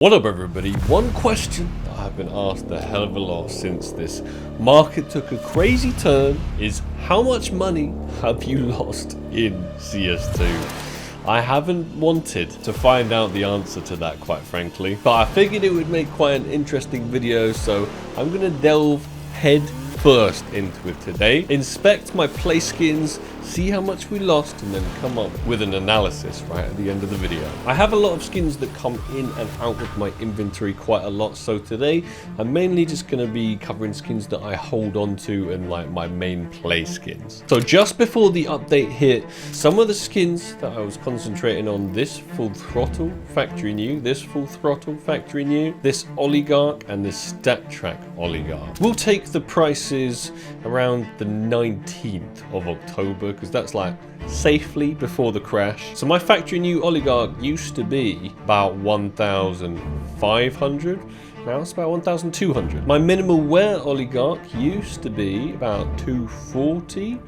What up everybody? One question that I've been asked a hell of a lot since this market took a crazy turn is how much money have you lost in CS2? I haven't wanted to find out the answer to that, quite frankly, but I figured it would make quite an interesting video, so I'm gonna delve head first into it today, inspect my play skins, see how much we lost, and then come up with an analysis right at the end of the video. I have a lot of skins that come in and out of my inventory quite a lot, so today I'm mainly just going to be covering skins that I hold on to and like my main play skins. So just before the update hit, some of the skins that I was concentrating on: this Full Throttle factory new, this Full Throttle factory new, this Oligarch, and this StatTrak Oligarch. We'll take the prices around the 19th of October, because that's like safely before the crash. So my factory new Oligarch used to be about 1,500. Now it's about 1,200. My minimal wear Oligarch used to be about 240.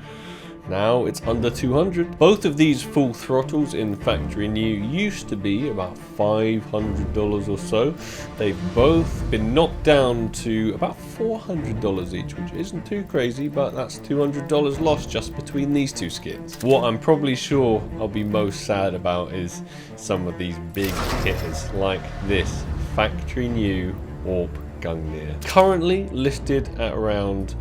Now it's under 200. Both of these Full Throttles in factory new used to be about $500 or so. They've both been knocked down to about $400 each, which isn't too crazy, but that's $200 lost just between these two skins. What I'm probably sure I'll be most sad about is some of these big hitters like this factory new AWP Gungnir. Currently listed at around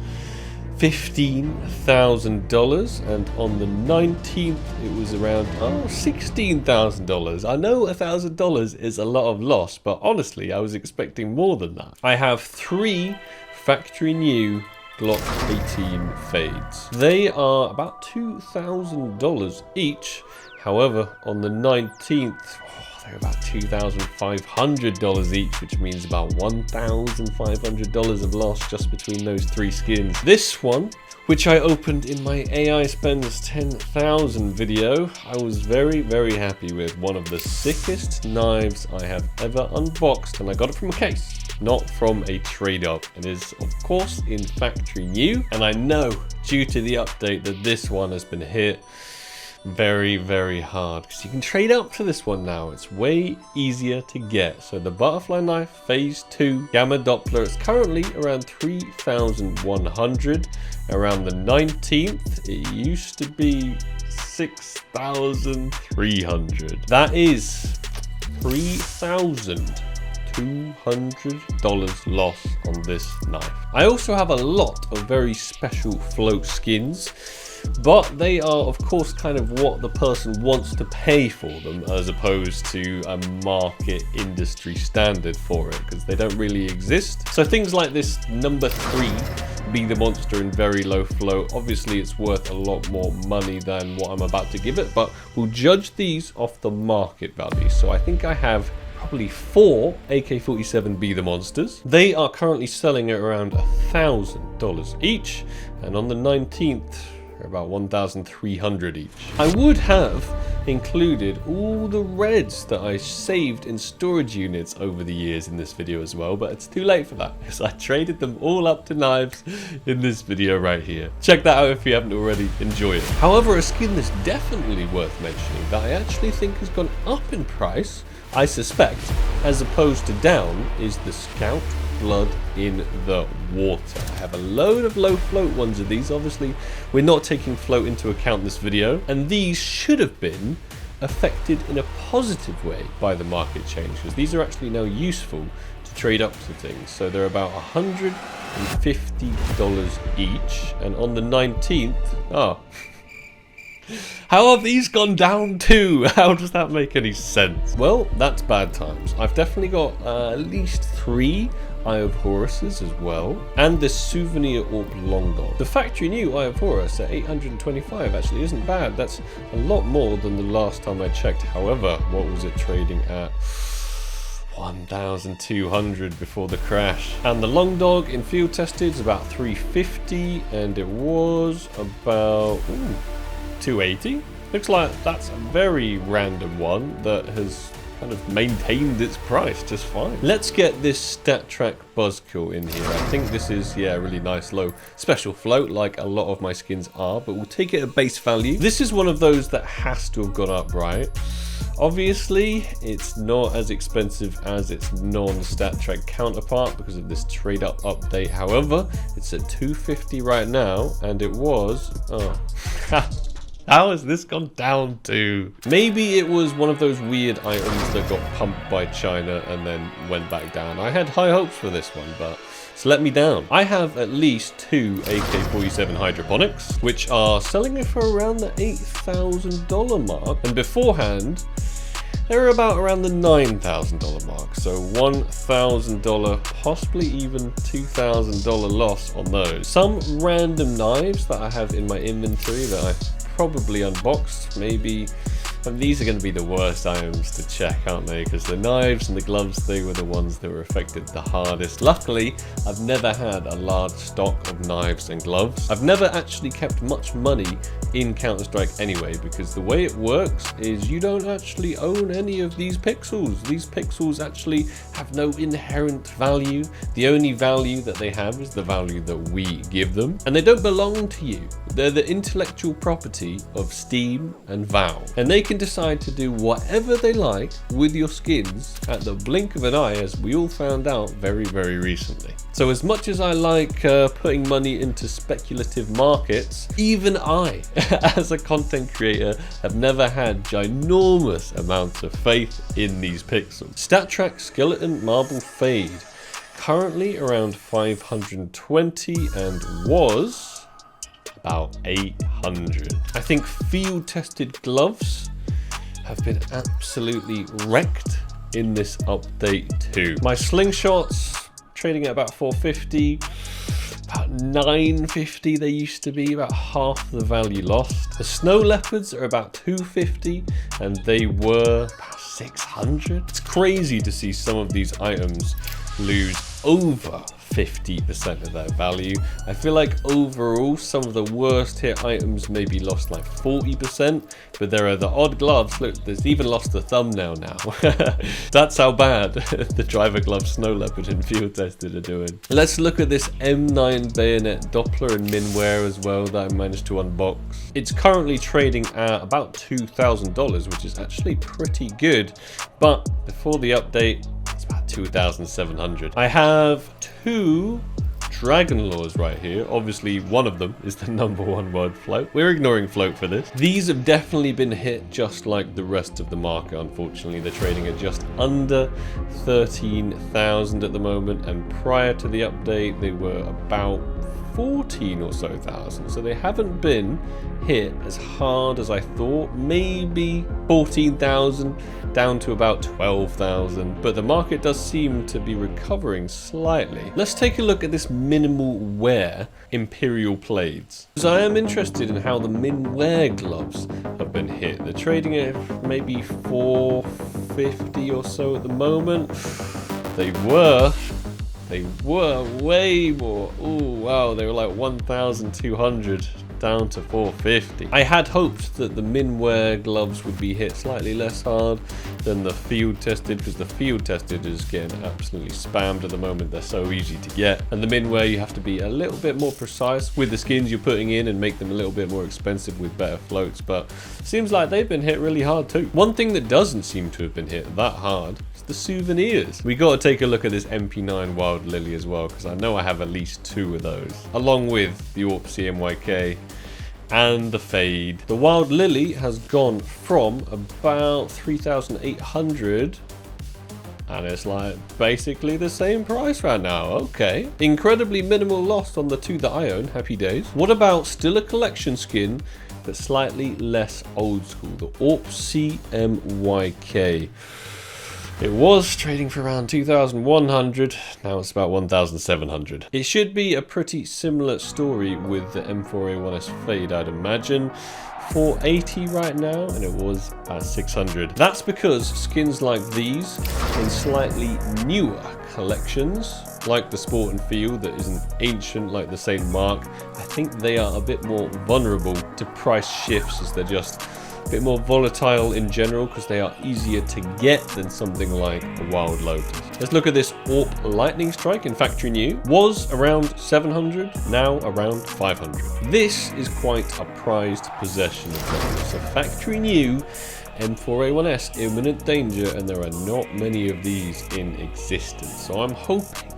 $15,000, and on the 19th it was around $16,000. I know $1,000 is a lot of loss, but honestly I was expecting more than that. I have 3 factory new Glock 18 fades. They are about $2,000 each. However, on the 19th, they're about $2,500 each, which means about $1,500 of loss just between those 3 skins. This one, which I opened in my AI spends 10,000 video, I was very, very happy with. One of the sickest knives I have ever unboxed, and I got it from a case, not from a trade up. It is of course in factory new, and I know due to the update that this one has been hit very, very hard, because you can trade up to this one now. It's way easier to get. So the butterfly knife phase 2 gamma Doppler is currently around 3,100. Around the 19th it used to be 6,300. that is $3,200 loss on this knife. I also have a lot of very special float skins, but they are of course kind of what the person wants to pay for them, as opposed to a market industry standard for it, because they don't really exist. So things like this number 3 Be The Monster in very low float, obviously it's worth a lot more money than what I'm about to give it, but we'll judge these off the market value. So I think I have probably 4 AK-47 Be The Monsters. They are currently selling at around $1,000 each, and on the 19th about 1,300 each. I would have included all the reds that I saved in storage units over the years in this video as well, but it's too late for that, because I traded them all up to knives in this video right here. Check that out if you haven't already. Enjoy it. However, a skin that's definitely worth mentioning that I actually think has gone up in price, I suspect, as opposed to down, is the Scout Blood in the Water. I have a load of low float ones of these. Obviously we're not taking float into account this video, and these should have been affected in a positive way by the market change, because these are actually now useful to trade up to things. So they're about $150 each, and on the 19th, how have these gone down too? How does that make any sense? Well, that's bad times. I've definitely got at least 3 Eye of Horuses as well, and this Souvenir AWP Long Dog. The factory new Eye of Horus at 825 actually isn't bad. That's a lot more than the last time I checked. However, what was it trading at? 1,200 before the crash. And the Long Dog in field tested is about 350, and it was about 280. Looks like that's a very random one that has kind of maintained its price just fine. Let's get this StatTrak Buzzkill in here. I think this is, yeah, a really nice low special float, like a lot of my skins are, but we'll take it at base value. This is one of those that has to have gone up, right? Obviously, it's not as expensive as its non-StatTrak counterpart because of this trade-up update. However, it's at $250 right now, and it was... oh, how has this gone down to? Maybe it was one of those weird items that got pumped by China and then went back down. I had high hopes for this one, but it's let me down. I have at least 2 AK-47 hydroponics, which are selling for around the $8,000 mark. And beforehand, they were about around the $9,000 mark. So $1,000, possibly even $2,000 loss on those. Some random knives that I have in my inventory that I probably unboxed, maybe. And these are going to be the worst items to check, aren't they? Because the knives and the gloves, they were the ones that were affected the hardest. Luckily, I've never had a large stock of knives and gloves. I've never actually kept much money in Counter-Strike anyway, because the way it works is you don't actually own any of these pixels. These pixels actually have no inherent value. The only value that they have is the value that we give them, and they don't belong to you. They're the intellectual property of Steam and Valve, and they can decide to do whatever they like with your skins at the blink of an eye, as we all found out very, very recently. So as much as I like putting money into speculative markets, even I, as a content creator, have never had ginormous amounts of faith in these pixels. StatTrak Skeleton Marble Fade, currently around 520 and was about 800. I think field tested gloves have been absolutely wrecked in this update too. My slingshots trading at about 450, about 950 they used to be, about half the value lost. The snow leopards are about 250 and they were about 600. It's crazy to see some of these items lose over 50% of their value. I feel like overall some of the worst hit items maybe lost like 40%, but there are the odd gloves. Look, there's even lost the thumbnail now. That's how bad the driver glove snow leopard and field tested are doing. Let's look at this M9 bayonet Doppler and Minware as well that I managed to unbox. It's currently trading at about $2,000, which is actually pretty good, but before the update, 2,700. I have 2 Dragon Laws right here. Obviously, one of them is the #1 word float. We're ignoring float for this. These have definitely been hit just like the rest of the market, unfortunately. They're trading at just under 13,000 at the moment, and prior to the update, they were about 14 or so thousand. So they haven't been hit as hard as I thought. Maybe 14,000 down to about 12,000, but the market does seem to be recovering slightly. Let's take a look at this minimal wear Imperial Plaids, because I am interested in how the Minware gloves have been hit. They're trading at maybe 450 or so at the moment. They were way more. Oh wow, they were like 1,200 down to 450. I had hoped that the Minware gloves would be hit slightly less hard than the field tested, because the field tested is getting absolutely spammed at the moment. They're so easy to get, and the Minware, you have to be a little bit more precise with the skins you're putting in and make them a little bit more expensive with better floats, but seems like they've been hit really hard too. One thing that doesn't seem to have been hit that hard is the souvenirs. We got to take a look at this MP9 Wild Lily as well, because I know I have at least 2 of those, along with the AWP CMYK and the Fade. The Wild Lily has gone from about 3,800 and it's like basically the same price right now. Okay, incredibly minimal loss on the 2 that I own. Happy days. What about still a collection skin but slightly less old school, the AWP CMYK? It was trading for around 2,100, now it's about 1,700. It should be a pretty similar story with the M4A1S Fade, I'd imagine. 480 right now, and it was at 600. That's because skins like these in slightly newer collections, like the Sport and Field that isn't ancient like the same mark, I think they are a bit more vulnerable to price shifts, as they're just a bit more volatile in general because they are easier to get than something like a Wild Lotus. Let's look at this AWP Lightning Strike in factory new. Was around 700, now around 500. This is quite a prized possession of mine. So factory new M4A1S imminent danger, and there are not many of these in existence. So I'm hoping,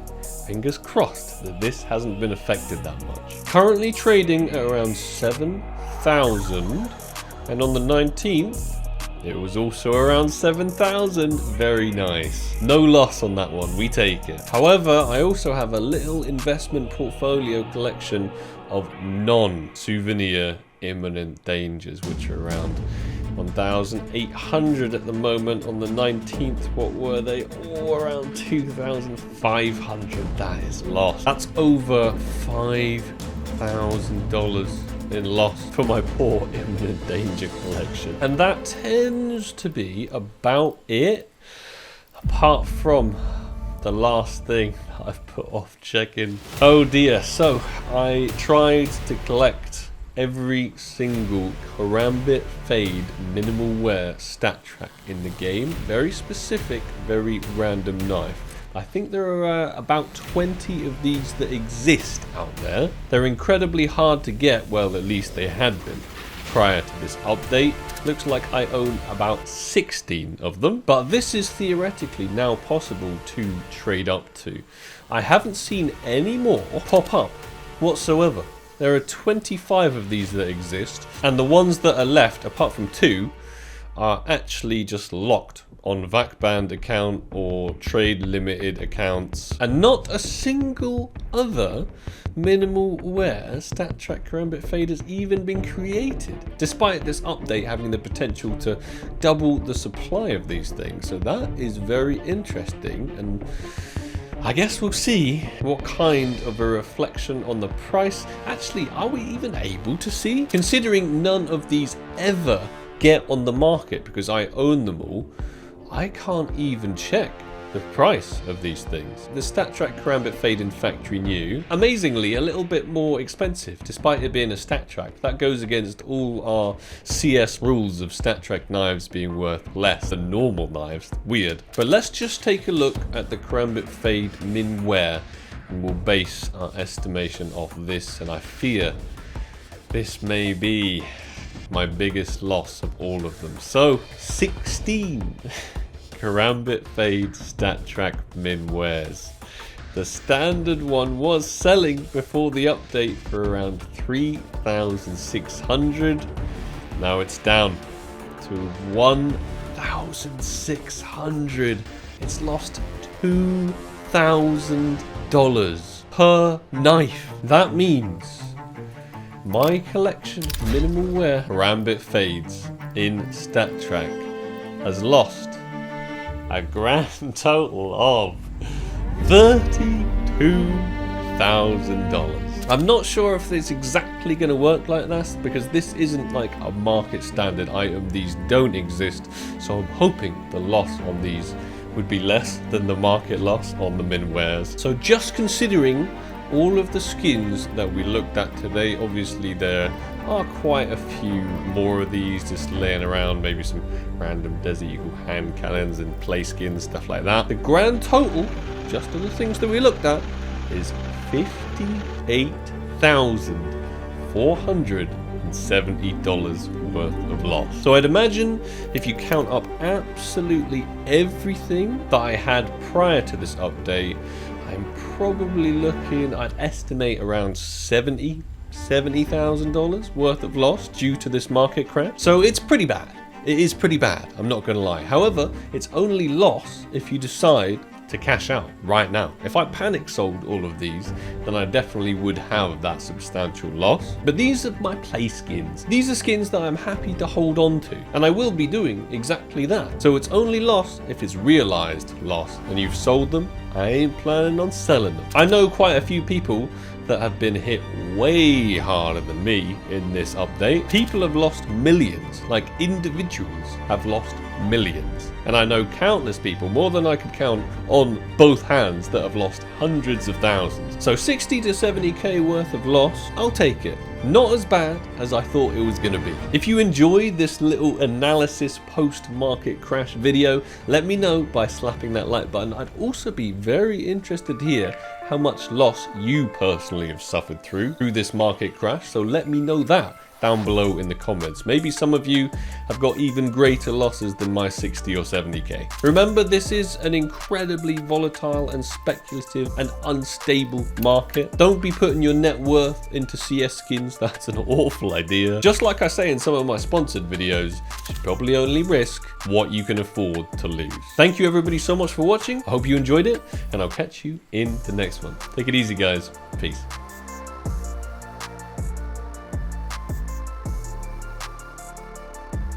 fingers crossed, that this hasn't been affected that much. Currently trading at around 7,000, and on the 19th, it was also around 7,000. Very nice. No loss on that one. We take it. However, I also have a little investment portfolio collection of non-souvenir imminent dangers, which are around 1,800 at the moment. On the 19th, what were they? Oh, around 2,500. That is lost. That's over $5,000 in loss for my poor imminent danger collection. And that tends to be about it, apart from the last thing I've put off checking. Oh dear. So I tried to collect every single Karambit Fade minimal wear stat track in the game. Very specific, very random knife. I think there are about 20 of these that exist out there. They're incredibly hard to get, well, at least they had been prior to this update. Looks like I own about 16 of them, but this is theoretically now possible to trade up to. I haven't seen any more pop up whatsoever. There are 25 of these that exist, and the ones that are left, apart from 2, are actually just locked on VACBand account or trade limited accounts, and not a single other minimal wear stat track Karambit Fade has even been created, despite this update having the potential to double the supply of these things. So that is very interesting, and I guess we'll see what kind of a reflection on the price. Actually, are we even able to see? Considering none of these ever get on the market because I own them all, I can't even check the price of these things. The StatTrak Karambit Fade in factory new, amazingly a little bit more expensive despite it being a StatTrak. That goes against all our CS rules of StatTrak knives being worth less than normal knives. Weird. But let's just take a look at the Karambit Fade min wear, and we'll base our estimation off this, and I fear this may be my biggest loss of all of them. So 16 Karambit Fade StatTrak min wears. The standard one was selling before the update for around 3,600. Now it's down to 1,600. It's lost $2,000 per knife. That means my collection of minimal wear Karambit Fades in StatTrak has lost a grand total of $32,000. I'm not sure if it's exactly going to work like this, because this isn't like a market standard item. These don't exist, so I'm hoping the loss on these would be less than the market loss on the min wares. So just considering all of the skins that we looked at today, obviously there are quite a few more of these just laying around, maybe some random Desert Eagle hand cannons and play skins, stuff like that. The grand total, just of the things that we looked at, is $58,470 worth of loss. So I'd imagine if you count up absolutely everything that I had prior to this update, I'm probably looking, I'd estimate around $70,000 worth of loss due to this market crash. So it's pretty bad. It is pretty bad, I'm not going to lie. However, it's only loss if you decide to cash out right now. If I panic sold all of these, then I definitely would have that substantial loss. But these are my play skins. These are skins that I'm happy to hold on to, and I will be doing exactly that. So it's only loss if it's realized loss, and you've sold them. I ain't planning on selling them. I know quite a few people that have been hit way harder than me in this update. People have lost millions, like individuals have lost millions. And I know countless people, more than I could count on both hands, that have lost hundreds of thousands. So 60 to 70k worth of loss, I'll take it. Not as bad as I thought it was going to be. If you enjoyed this little analysis post-market crash video, let me know by slapping that like button. I'd also be very interested to hear how much loss you personally have suffered through this market crash, so let me know that down below in the comments. Maybe some of you have got even greater losses than my 60 or 70k. Remember, this is an incredibly volatile and speculative and unstable market. Don't be putting your net worth into CS skins. That's an awful idea. Just like I say in some of my sponsored videos, you should probably only risk what you can afford to lose. Thank you everybody so much for watching. I hope you enjoyed it, and I'll catch you in the next one. Take it easy, guys. Peace.